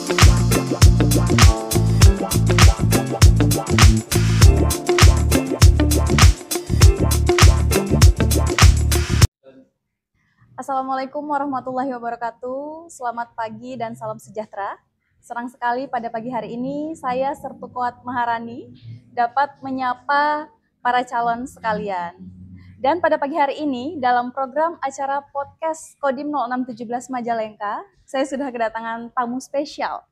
Assalamualaikum warahmatullahi wabarakatuh. Selamat pagi dan salam sejahtera. Senang sekali pada pagi hari ini saya Sertukuat Maharani dapat menyapa para calon sekalian. Dan pada pagi hari ini dalam program acara podcast Kodim 0617 Majalengka, saya sudah kedatangan tamu spesial.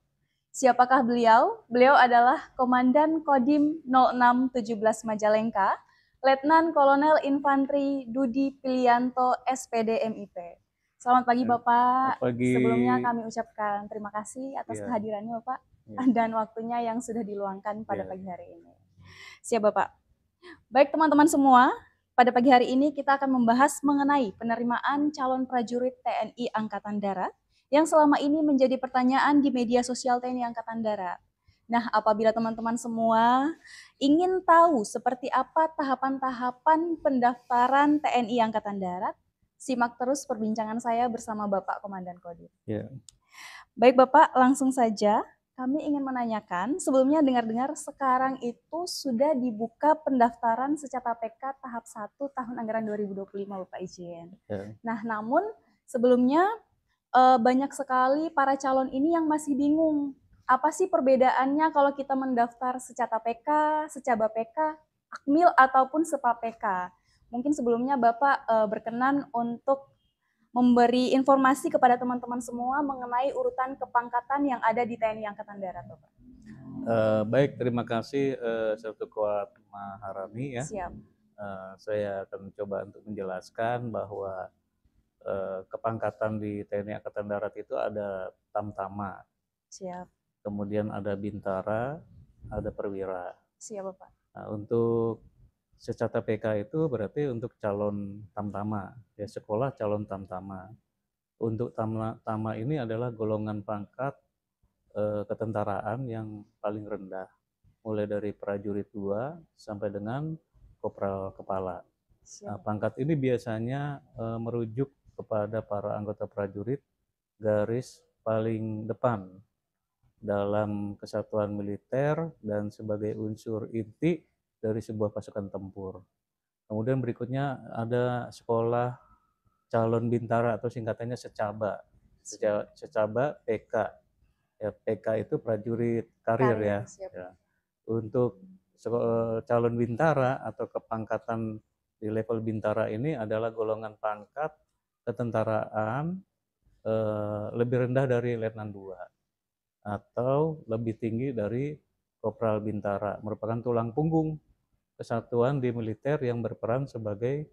Siapakah beliau? Beliau adalah Komandan Kodim 0617 Majalengka, Letnan Kolonel Infanteri Dudi Pilianto SPD MIP. Selamat pagi Bapak. Selamat pagi. Sebelumnya kami ucapkan terima kasih atas Ya. kehadirannya Bapak dan waktunya yang sudah diluangkan pada pagi hari ini. Siap Bapak. Baik teman-teman semua, pada pagi hari ini kita akan membahas mengenai penerimaan calon prajurit TNI Angkatan Darat yang selama ini menjadi pertanyaan di media sosial TNI Angkatan Darat. Nah, apabila teman-teman semua ingin tahu seperti apa tahapan-tahapan pendaftaran TNI Angkatan Darat, simak terus perbincangan saya bersama Bapak Komandan Kodim. Ya. Baik Bapak, langsung saja kami ingin menanyakan, sebelumnya dengar-dengar sekarang itu sudah dibuka pendaftaran secara PK tahap 1 tahun anggaran 2025 Bapak izin. Ya. Nah, namun sebelumnya banyak sekali para calon ini yang masih bingung. Apa sih perbedaannya kalau kita mendaftar secara PK, secaba PK, Akmil ataupun sepa PK? Mungkin sebelumnya Bapak berkenan untuk memberi informasi kepada teman-teman semua mengenai urutan kepangkatan yang ada di TNI Angkatan Darat, Bapak. Baik, terima kasih Sertukuat Maharani ya. Siap. Saya akan mencoba untuk menjelaskan bahwa kepangkatan di TNI Angkatan Darat itu ada Tamtama. Siap. Kemudian ada Bintara, ada Perwira. Siap, Bapak. Nah, untuk secara PK itu berarti untuk calon Tamtama, ya sekolah calon Tamtama. Untuk Tama ini adalah golongan pangkat ketentaraan yang paling rendah, mulai dari prajurit 2 sampai dengan kopral kepala. Nah, pangkat ini biasanya merujuk kepada para anggota prajurit garis paling depan dalam kesatuan militer dan sebagai unsur inti dari sebuah pasukan tempur. Kemudian berikutnya ada sekolah calon bintara atau singkatannya secaba. Secaba PK. Ya, PK itu prajurit karir ya. Ya. Untuk calon bintara atau kepangkatan di level bintara ini adalah golongan pangkat ketentaraan lebih rendah dari letnan 2 atau lebih tinggi dari kopral bintara, merupakan tulang punggung kesatuan di militer yang berperan sebagai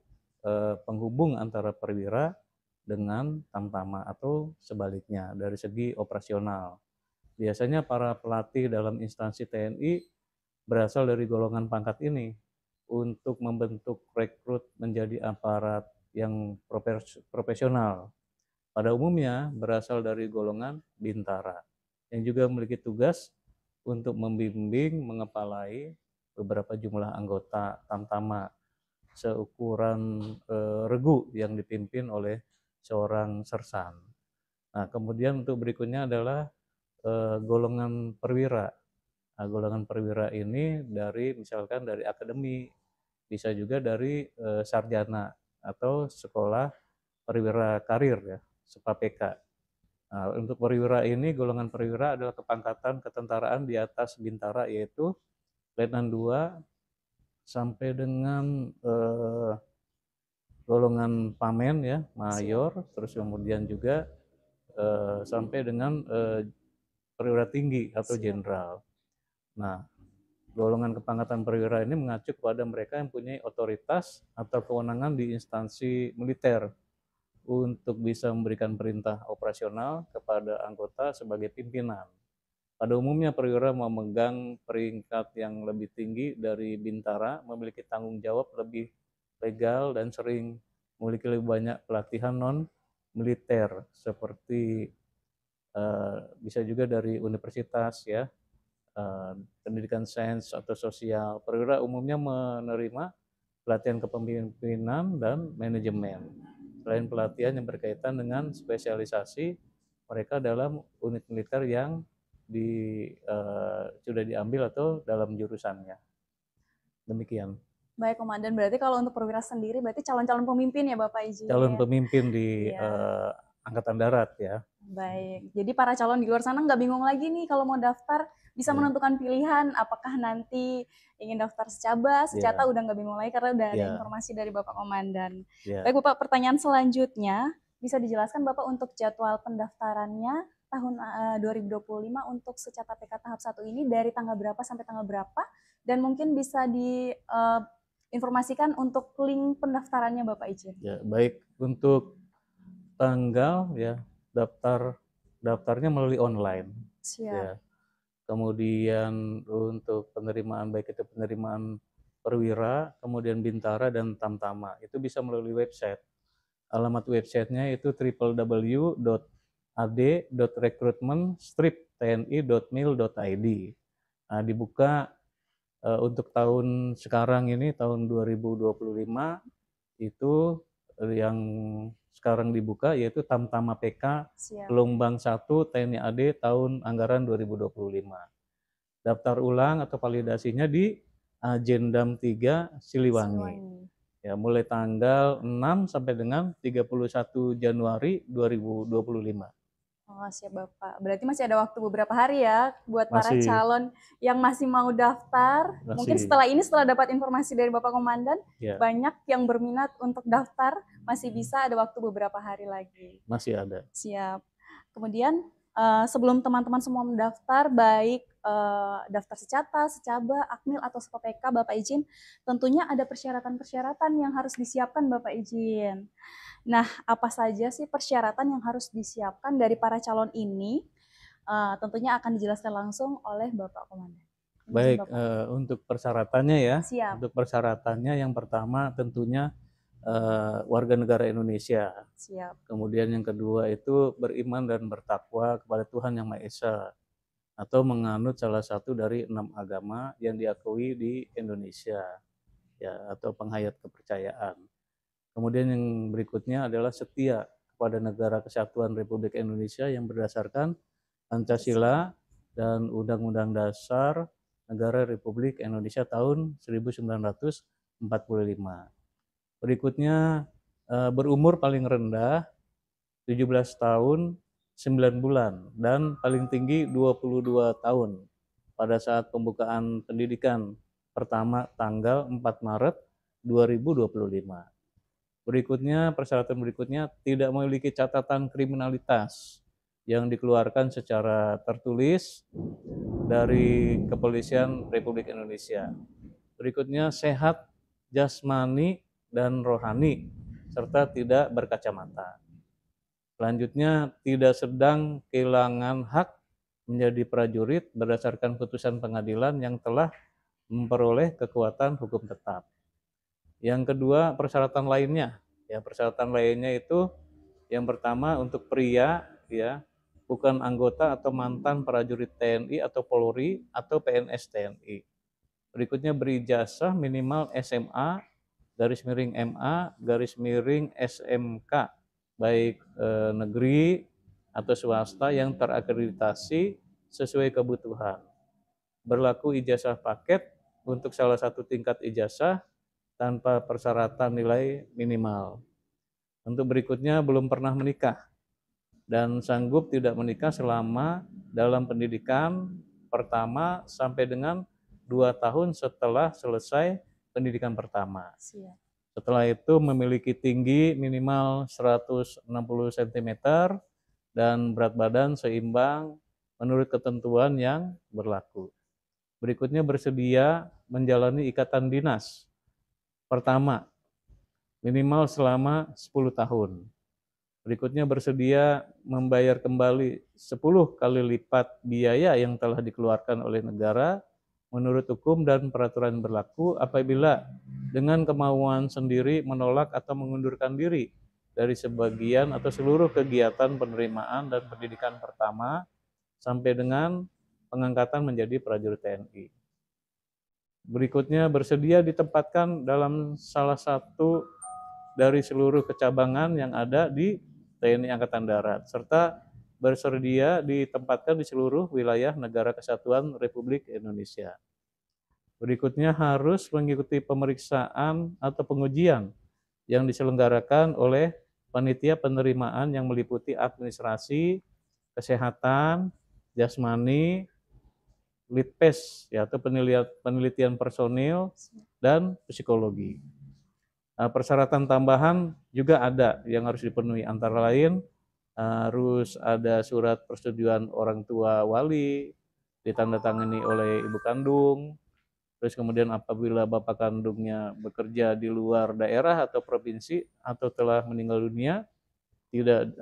penghubung antara perwira dengan tamtama atau sebaliknya dari segi operasional. Biasanya para pelatih dalam instansi TNI berasal dari golongan pangkat ini untuk membentuk rekrut menjadi aparat yang profesional. Pada umumnya berasal dari golongan bintara yang juga memiliki tugas untuk membimbing, mengepalai beberapa jumlah anggota tamtama seukuran regu yang dipimpin oleh seorang sersan. Nah, kemudian untuk berikutnya adalah golongan perwira. Nah, golongan perwira ini misalkan dari akademi, bisa juga dari sarjana atau sekolah perwira karir ya, SEPA PK. Nah, untuk perwira ini, golongan perwira adalah kepangkatan ketentaraan di atas bintara, yaitu letnan 2 sampai dengan golongan pamen ya, mayor, terus kemudian juga sampai dengan perwira tinggi atau jenderal. Nah, golongan kepangkatan perwira ini mengacu kepada mereka yang punya otoritas atau kewenangan di instansi militer untuk bisa memberikan perintah operasional kepada anggota sebagai pimpinan. Pada umumnya perwira memegang peringkat yang lebih tinggi dari bintara, memiliki tanggung jawab lebih legal dan sering memiliki lebih banyak pelatihan non-militer seperti bisa juga dari universitas ya, pendidikan sains atau sosial. Perwira umumnya menerima pelatihan kepemimpinan dan manajemen. Selain pelatihan yang berkaitan dengan spesialisasi mereka dalam unit militer yang sudah diambil atau dalam jurusannya. Demikian. Baik Komandan, berarti kalau untuk perwira sendiri berarti calon-calon pemimpin ya Bapak izin. Calon pemimpin di Iya. Angkatan Darat ya. Baik, jadi para calon di luar sana nggak bingung lagi nih kalau mau daftar, bisa Ya. menentukan pilihan apakah nanti ingin daftar secaba, secata, Ya. udah nggak bingung lagi karena udah ada Ya. informasi dari Bapak Komandan. Ya. Baik Bapak, pertanyaan selanjutnya, bisa dijelaskan Bapak untuk jadwal pendaftarannya tahun 2025 untuk secata PK tahap 1 ini dari tanggal berapa sampai tanggal berapa, dan mungkin bisa diinformasikan untuk link pendaftarannya Bapak izin. Ya, baik, untuk tanggal ya daftarnya melalui online. Siap. Ya. Kemudian untuk penerimaan baik itu penerimaan perwira, kemudian bintara dan tamtama itu bisa melalui website. Alamat websitenya itu www.ad.recruitment-tni.mil.id. Nah, dibuka untuk tahun sekarang ini tahun 2025 itu yang sekarang dibuka yaitu Tamtama PK gelombang 1 TNI AD tahun anggaran 2025. Daftar ulang atau validasinya di Ajendam 3 Siliwangi. Ya, mulai tanggal 6 sampai dengan 31 Januari 2025. Oh, siap Bapak. Berarti masih ada waktu beberapa hari ya buat para calon yang masih mau daftar. Mungkin setelah ini, setelah dapat informasi dari Bapak Komandan, banyak yang berminat untuk daftar, masih bisa, ada waktu beberapa hari lagi. Masih ada. Siap. Kemudian sebelum teman-teman semua mendaftar, baik daftar secata, secaba, akmil, atau SPPK, Bapak izin, tentunya ada persyaratan-persyaratan yang harus disiapkan Bapak izin. Nah, apa saja sih persyaratan yang harus disiapkan dari para calon ini? Tentunya akan dijelaskan langsung oleh Bapak Komandan. Baik, untuk persyaratannya ya. Siap. Untuk persyaratannya yang pertama tentunya warga negara Indonesia. Siap. Kemudian yang kedua itu beriman dan bertakwa kepada Tuhan Yang Maha Esa atau menganut salah satu dari 6 agama yang diakui di Indonesia, ya, atau penghayat kepercayaan. Kemudian yang berikutnya adalah setia kepada Negara Kesatuan Republik Indonesia yang berdasarkan Pancasila dan Undang-Undang Dasar Negara Republik Indonesia tahun 1945. Berikutnya berumur paling rendah 17 tahun 9 bulan dan paling tinggi 22 tahun pada saat pembukaan pendidikan pertama tanggal 4 Maret 2025. Berikutnya, persyaratan berikutnya tidak memiliki catatan kriminalitas yang dikeluarkan secara tertulis dari Kepolisian Republik Indonesia. Berikutnya, sehat jasmani dan rohani serta tidak berkacamata. Selanjutnya, tidak sedang kehilangan hak menjadi prajurit berdasarkan putusan pengadilan yang telah memperoleh kekuatan hukum tetap. Yang kedua, persyaratan lainnya. Ya, persyaratan lainnya itu yang pertama untuk pria, ya, bukan anggota atau mantan prajurit TNI atau Polri atau PNS TNI. Berikutnya berijazah minimal SMA _MA _SMK baik negeri atau swasta yang terakreditasi sesuai kebutuhan. Berlaku ijazah paket untuk salah satu tingkat ijazah tanpa persyaratan nilai minimal. Untuk berikutnya belum pernah menikah dan sanggup tidak menikah selama dalam pendidikan pertama sampai dengan 2 tahun setelah selesai pendidikan pertama. Setelah itu memiliki tinggi minimal 160 cm dan berat badan seimbang menurut ketentuan yang berlaku. Berikutnya bersedia menjalani ikatan dinas. Pertama, minimal selama 10 tahun. Berikutnya bersedia membayar kembali 10 kali lipat biaya yang telah dikeluarkan oleh negara menurut hukum dan peraturan berlaku apabila dengan kemauan sendiri menolak atau mengundurkan diri dari sebagian atau seluruh kegiatan penerimaan dan pendidikan pertama sampai dengan pengangkatan menjadi prajurit TNI. Berikutnya bersedia ditempatkan dalam salah satu dari seluruh kecabangan yang ada di TNI Angkatan Darat serta bersedia ditempatkan di seluruh wilayah Negara Kesatuan Republik Indonesia. Berikutnya harus mengikuti pemeriksaan atau pengujian yang diselenggarakan oleh panitia penerimaan yang meliputi administrasi, kesehatan, jasmani, litpes ya, atau penelitian personil, dan psikologi. Persyaratan tambahan juga ada yang harus dipenuhi, antara lain harus ada surat persetujuan orang tua wali, ditandatangani oleh ibu kandung, terus kemudian apabila bapak kandungnya bekerja di luar daerah atau provinsi atau telah meninggal dunia, tidak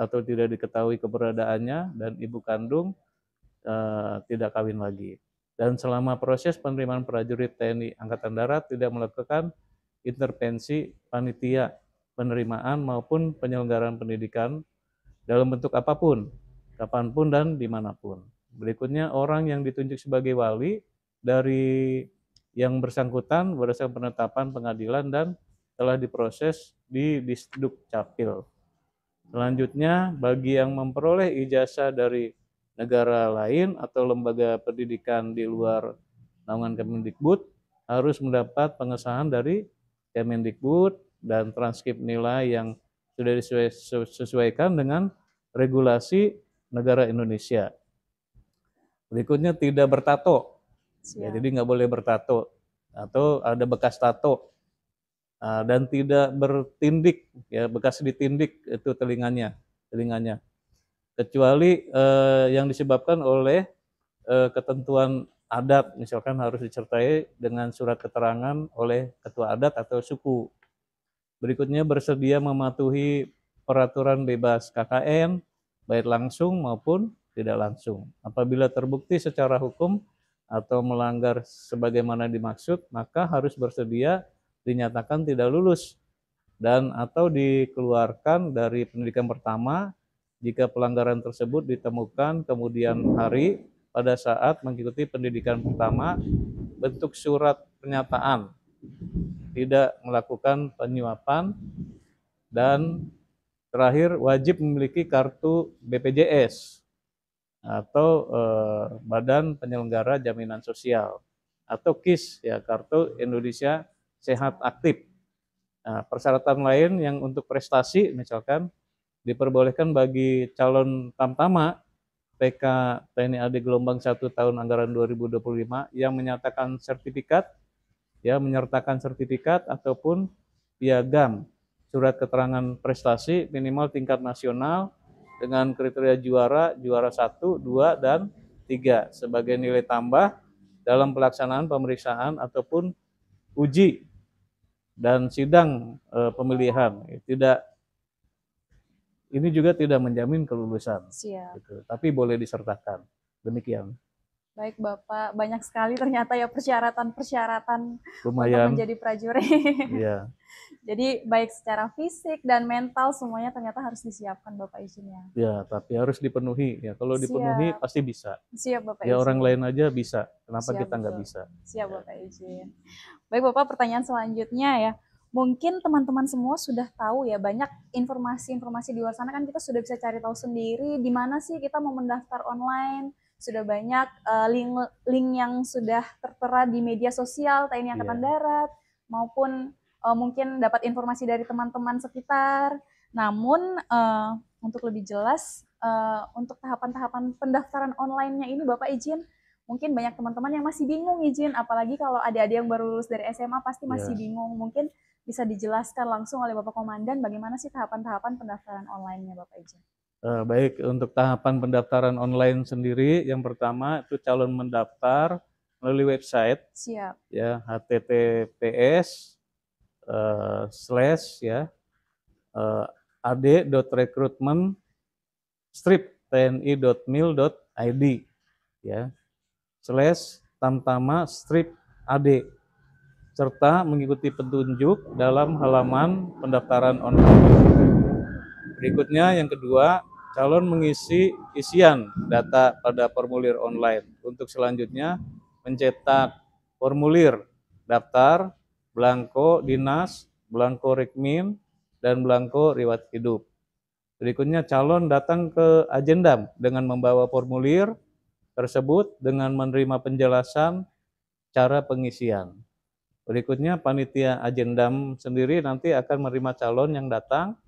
diketahui keberadaannya, dan ibu kandung tidak kawin lagi. Dan selama proses penerimaan prajurit TNI Angkatan Darat tidak melakukan intervensi panitia penerimaan maupun penyelenggaraan pendidikan dalam bentuk apapun, kapanpun dan dimanapun. Berikutnya, orang yang ditunjuk sebagai wali dari yang bersangkutan berdasarkan penetapan pengadilan dan telah diproses di Disduk Capil. Selanjutnya, bagi yang memperoleh ijazah dari negara lain atau lembaga pendidikan di luar naungan Kemendikbud harus mendapat pengesahan dari Kemendikbud dan transkrip nilai yang sudah disesuaikan dengan regulasi negara Indonesia. Berikutnya, tidak bertato. Ya, jadi nggak boleh bertato atau ada bekas tato, dan tidak bertindik, ya, bekas ditindik itu telinganya, kecuali yang disebabkan oleh ketentuan adat, misalkan harus disertai dengan surat keterangan oleh ketua adat atau suku. Berikutnya, bersedia mematuhi peraturan bebas KKN, baik langsung maupun tidak langsung. Apabila terbukti secara hukum atau melanggar sebagaimana dimaksud, maka harus bersedia dinyatakan tidak lulus dan atau dikeluarkan dari pendidikan pertama jika pelanggaran tersebut ditemukan kemudian hari pada saat mengikuti pendidikan pertama, bentuk surat pernyataan tidak melakukan penyuapan, dan terakhir wajib memiliki kartu BPJS atau Badan Penyelenggara Jaminan Sosial atau KIS, ya, Kartu Indonesia Sehat Aktif. Nah, persyaratan lain yang untuk prestasi, misalkan diperbolehkan bagi calon tamtama PK TNI AD gelombang 1 tahun anggaran 2025 yang menyertakan sertifikat ataupun piagam surat keterangan prestasi minimal tingkat nasional dengan kriteria juara 1, 2, dan 3 sebagai nilai tambah dalam pelaksanaan pemeriksaan ataupun uji dan sidang pemilihan. Ini juga tidak menjamin kelulusan. Siap. Gitu. Tapi boleh disertakan. Demikian. Baik Bapak, banyak sekali ternyata ya persyaratan Lumayan. untuk menjadi prajurit. Iya. Jadi baik secara fisik dan mental semuanya ternyata harus disiapkan Bapak izinnya. Ya, tapi harus dipenuhi. Ya, kalau dipenuhi pasti bisa. Siap Bapak ya izin. Orang lain aja bisa. Kenapa Siap, kita nggak betul. bisa? Siap Bapak izin. Baik Bapak, pertanyaan selanjutnya ya. Mungkin teman-teman semua sudah tahu ya, banyak informasi-informasi di luar sana kan kita sudah bisa cari tahu sendiri di mana sih kita mau mendaftar online. Sudah banyak link yang sudah tertera di media sosial TNI Angkatan Darat, maupun mungkin dapat informasi dari teman-teman sekitar. Namun untuk lebih jelas, untuk tahapan-tahapan pendaftaran online-nya ini Bapak izin, mungkin banyak teman-teman yang masih bingung izin, apalagi kalau adik-adik yang baru lulus dari SMA pasti masih bingung. Mungkin bisa dijelaskan langsung oleh Bapak Komandan bagaimana sih tahapan-tahapan pendaftaran online-nya Bapak izin. Baik, untuk tahapan pendaftaran online sendiri, yang pertama itu calon mendaftar melalui website. Siap. Ya, https ad.recruitment-tni.mil.id ya, /tamtama-ad, serta mengikuti petunjuk dalam halaman pendaftaran online. Berikutnya, yang kedua, calon mengisi isian data pada formulir online. Untuk selanjutnya, mencetak formulir daftar, belangko dinas, belangko rekmin, dan belangko riwayat hidup. Berikutnya calon datang ke Agendam dengan membawa formulir tersebut dengan menerima penjelasan cara pengisian. Berikutnya panitia Agendam sendiri nanti akan menerima calon yang datang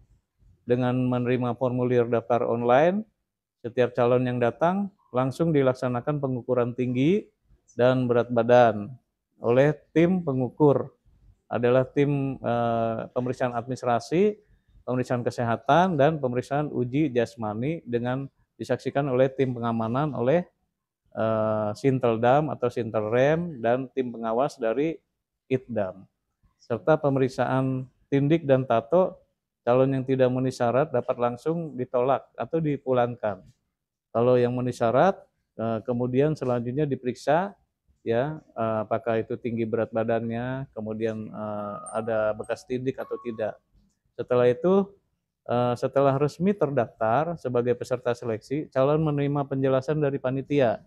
dengan menerima formulir daftar online. Setiap calon yang datang langsung dilaksanakan pengukuran tinggi dan berat badan oleh tim pengukur. Adalah tim pemeriksaan administrasi, pemeriksaan kesehatan, dan pemeriksaan uji jasmani dengan disaksikan oleh tim pengamanan oleh Sinteldam atau Sintelrem dan tim pengawas dari Itdam. Serta pemeriksaan tindik dan tato, calon yang tidak memenuhi syarat dapat langsung ditolak atau dipulangkan. Kalau yang memenuhi syarat, kemudian selanjutnya diperiksa ya apakah itu tinggi berat badannya, kemudian ada bekas tindik atau tidak. Setelah itu, setelah resmi terdaftar sebagai peserta seleksi, calon menerima penjelasan dari panitia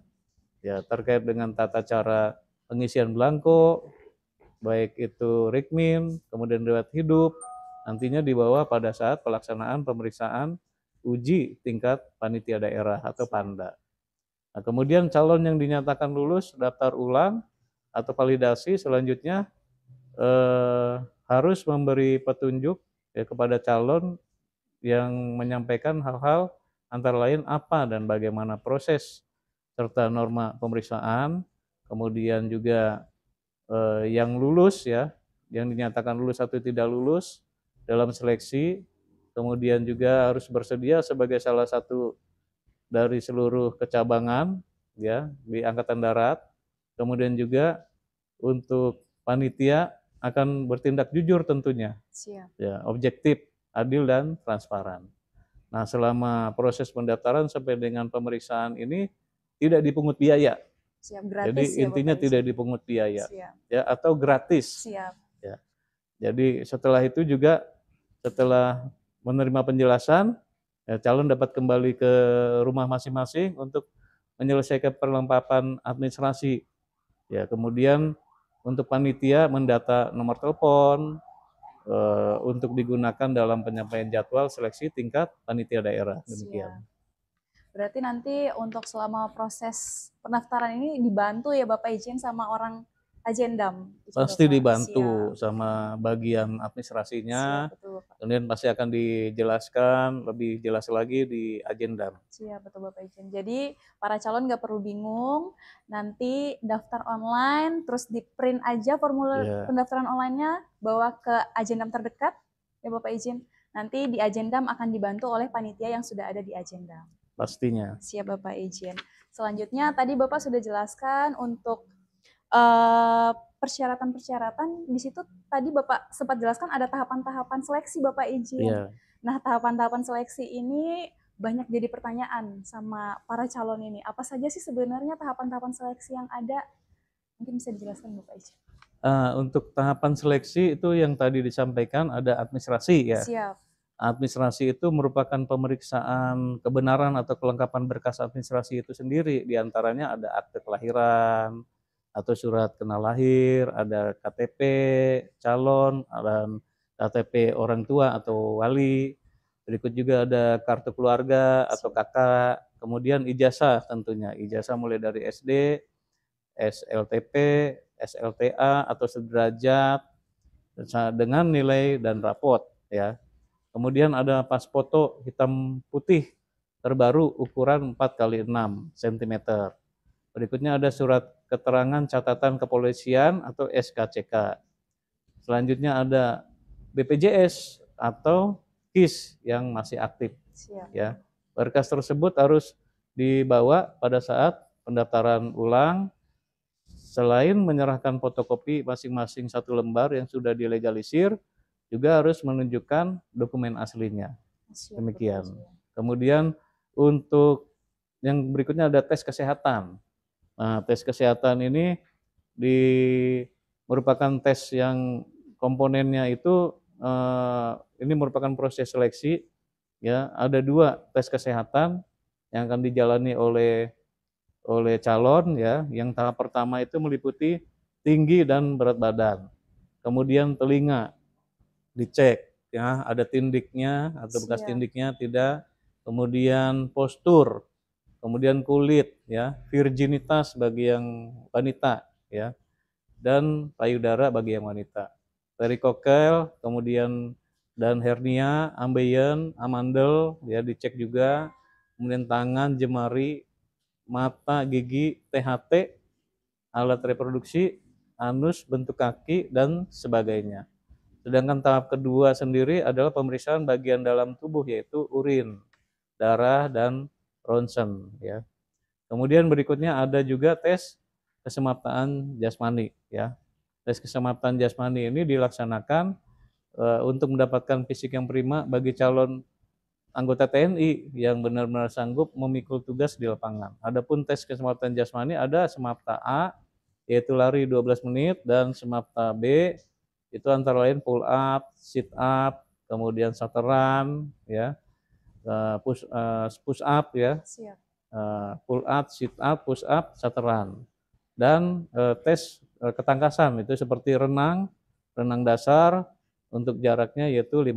ya terkait dengan tata cara pengisian belangko, baik itu Rikmin, kemudian riwayat hidup, nantinya dibawa pada saat pelaksanaan pemeriksaan uji tingkat panitia daerah atau Panda. Nah, kemudian calon yang dinyatakan lulus daftar ulang atau validasi selanjutnya harus memberi petunjuk ya, kepada calon yang menyampaikan hal-hal antara lain apa dan bagaimana proses serta norma pemeriksaan, kemudian juga yang lulus ya, yang dinyatakan lulus atau tidak lulus dalam seleksi, kemudian juga harus bersedia sebagai salah satu dari seluruh kecabangan ya di Angkatan Darat. Kemudian juga untuk panitia akan bertindak jujur tentunya. Siap. Ya, objektif, adil dan transparan. Nah, selama proses pendaftaran sampai dengan pemeriksaan ini tidak dipungut biaya. Siap, gratis. Jadi ya, intinya Bapak tidak dipungut biaya. Siap. Ya, atau gratis. Siap. Ya. Jadi setelah itu juga setelah menerima penjelasan, ya, calon dapat kembali ke rumah masing-masing untuk menyelesaikan perlengkapan administrasi. Ya, kemudian untuk panitia mendata nomor telepon untuk digunakan dalam penyampaian jadwal seleksi tingkat panitia daerah. Demikian. Berarti nanti untuk selama proses pendaftaran ini dibantu ya Bapak izin sama orang Agendam. Pasti dibantu sama bagian administrasinya. Siap, betul, Bapak. Kemudian pasti akan dijelaskan lebih jelas lagi di Agendam. Siap, betul Bapak izin. Jadi para calon nggak perlu bingung, nanti daftar online, terus di print aja formulir pendaftaran online-nya, bawa ke Agendam terdekat, ya Bapak izin. Nanti di Agendam akan dibantu oleh panitia yang sudah ada di Agendam. Pastinya. Siap Bapak izin. Selanjutnya tadi Bapak sudah jelaskan untuk persyaratan-persyaratan. Di situ tadi Bapak sempat jelaskan ada tahapan-tahapan seleksi Bapak izin. Yeah. Nah, tahapan-tahapan seleksi ini banyak jadi pertanyaan sama para calon ini. Apa saja sih sebenarnya tahapan-tahapan seleksi yang ada? Mungkin bisa dijelaskan Bapak izin. Untuk tahapan seleksi itu yang tadi disampaikan ada administrasi ya. Siap. Administrasi itu merupakan pemeriksaan kebenaran atau kelengkapan berkas administrasi itu sendiri. Di antaranya ada akte kelahiran atau surat kenal lahir, ada KTP calon, dan KTP orang tua atau wali. Berikut juga ada kartu keluarga atau kakak. Kemudian ijazah tentunya. Ijazah mulai dari SD, SLTP, SLTA atau sederajat dengan nilai dan rapot ya. Kemudian ada pas foto hitam putih terbaru ukuran 4x6 cm. Berikutnya ada surat keterangan catatan kepolisian atau SKCK. Selanjutnya ada BPJS atau KIS yang masih aktif. Siap. Ya. Berkas tersebut harus dibawa pada saat pendaftaran ulang. Selain menyerahkan fotokopi masing-masing satu lembar yang sudah dilegalisir, juga harus menunjukkan dokumen aslinya. Demikian. Kemudian untuk yang berikutnya ada tes kesehatan. Nah, tes kesehatan ini merupakan tes yang komponennya itu ini merupakan proses seleksi. Ya, ada 2 tes kesehatan yang akan dijalani oleh calon ya. Yang tahap pertama itu meliputi tinggi dan berat badan. Kemudian telinga dicek ya, ada tindiknya atau bekas Siap. tindiknya tidak, kemudian postur, kemudian kulit ya, virginitas bagi yang wanita ya, dan payudara bagi yang wanita. Perikokel, kemudian dan hernia, ambeien, amandel ya dicek juga, kemudian tangan, jemari, mata, gigi, THT, alat reproduksi, anus, bentuk kaki dan sebagainya. Sedangkan tahap kedua sendiri adalah pemeriksaan bagian dalam tubuh yaitu urin, darah dan ronsen ya. Kemudian berikutnya ada juga tes kesemaptaan jasmani ya. Tes kesemapatan jasmani ini dilaksanakan untuk mendapatkan fisik yang prima bagi calon anggota TNI yang benar-benar sanggup memikul tugas di lapangan. Adapun tes kesemapatan jasmani ada Semapta A yaitu lari 12 menit dan Semapta B itu antara lain pull up, sit up, kemudian sateran ya, push up ya. Siap. Pull up, sit up, push up, sateran. Dan tes ketangkasan itu seperti renang dasar untuk jaraknya yaitu 50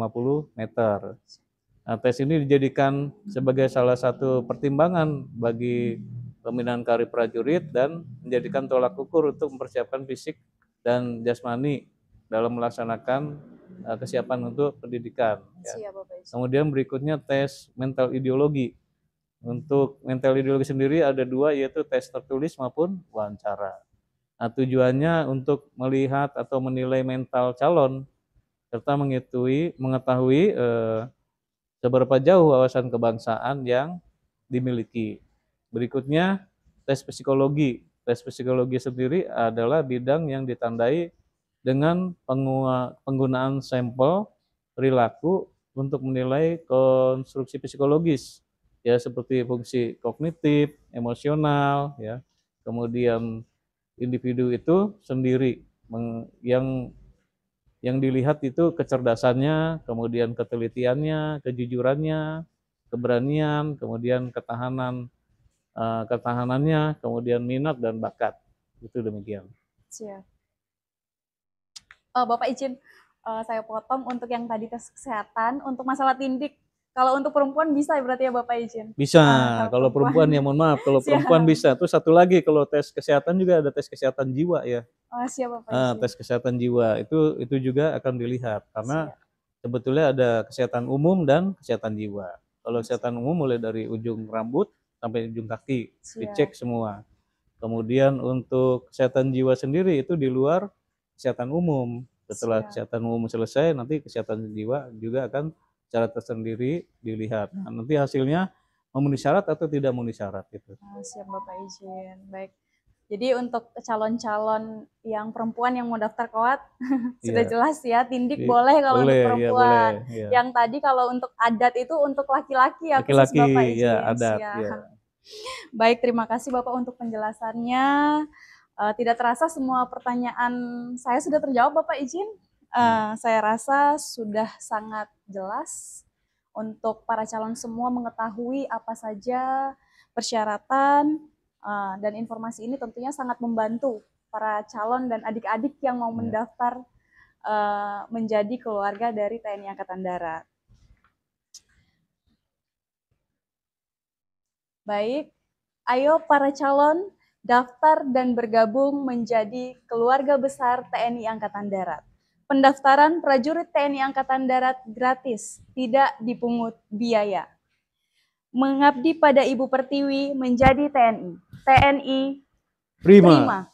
meter. Nah, tes ini dijadikan sebagai salah satu pertimbangan bagi pembinaan karir prajurit dan menjadikan tolak ukur untuk mempersiapkan fisik dan jasmani dalam melaksanakan kesiapan untuk pendidikan. Ya. Siap, Bapak Izin. Kemudian berikutnya tes mental ideologi. Untuk mental ideologi sendiri ada dua yaitu tes tertulis maupun wawancara. Nah, tujuannya untuk melihat atau menilai mental calon serta mengetahui seberapa jauh wawasan kebangsaan yang dimiliki. Berikutnya tes psikologi. Tes psikologi sendiri adalah bidang yang ditandai dengan penggunaan sampel perilaku untuk menilai konstruksi psikologis ya seperti fungsi kognitif, emosional ya. Kemudian individu itu sendiri yang dilihat itu kecerdasannya, kemudian ketelitiannya, kejujurannya, keberanian, kemudian ketahanannya, kemudian minat dan bakat. Itu demikian. Siap. Bapak izin saya potong untuk yang tadi tes kesehatan, untuk masalah tindik. Kalau untuk perempuan bisa berarti ya Bapak izin? Bisa, kalau perempuan ya mohon maaf, kalau perempuan bisa. Terus satu lagi kalau tes kesehatan juga ada tes kesehatan jiwa ya. Oh, siap Bapak izin. Tes kesehatan jiwa itu juga akan dilihat karena sebetulnya ada kesehatan umum dan kesehatan jiwa. Kalau kesehatan umum mulai dari ujung rambut sampai ujung kaki dicek semua. Kemudian untuk kesehatan jiwa sendiri itu di luar kesehatan umum. Setelah kesehatan umum selesai, nanti kesehatan jiwa juga akan secara tersendiri dilihat. Nah, nanti hasilnya memenuhi syarat atau tidak memenuhi syarat gitu. Siap Bapak izin. Baik. Jadi untuk calon-calon yang perempuan yang mau daftar KOAT sudah jelas ya, tindik boleh kalau untuk perempuan. Ya, boleh, ya. Yang tadi kalau untuk adat itu untuk laki-laki ya, khusus Bapak izin. Ya, adat. Ya. Baik, terima kasih Bapak untuk penjelasannya. Tidak terasa semua pertanyaan saya sudah terjawab Bapak izin. Saya rasa sudah sangat jelas untuk para calon semua mengetahui apa saja persyaratan dan informasi ini tentunya sangat membantu para calon dan adik-adik yang mau mendaftar menjadi keluarga dari TNI Angkatan Darat. Baik, ayo para calon daftar dan bergabung menjadi keluarga besar TNI Angkatan Darat. Pendaftaran prajurit TNI Angkatan Darat gratis, tidak dipungut biaya. Mengabdi pada Ibu Pertiwi menjadi TNI. TNI prima.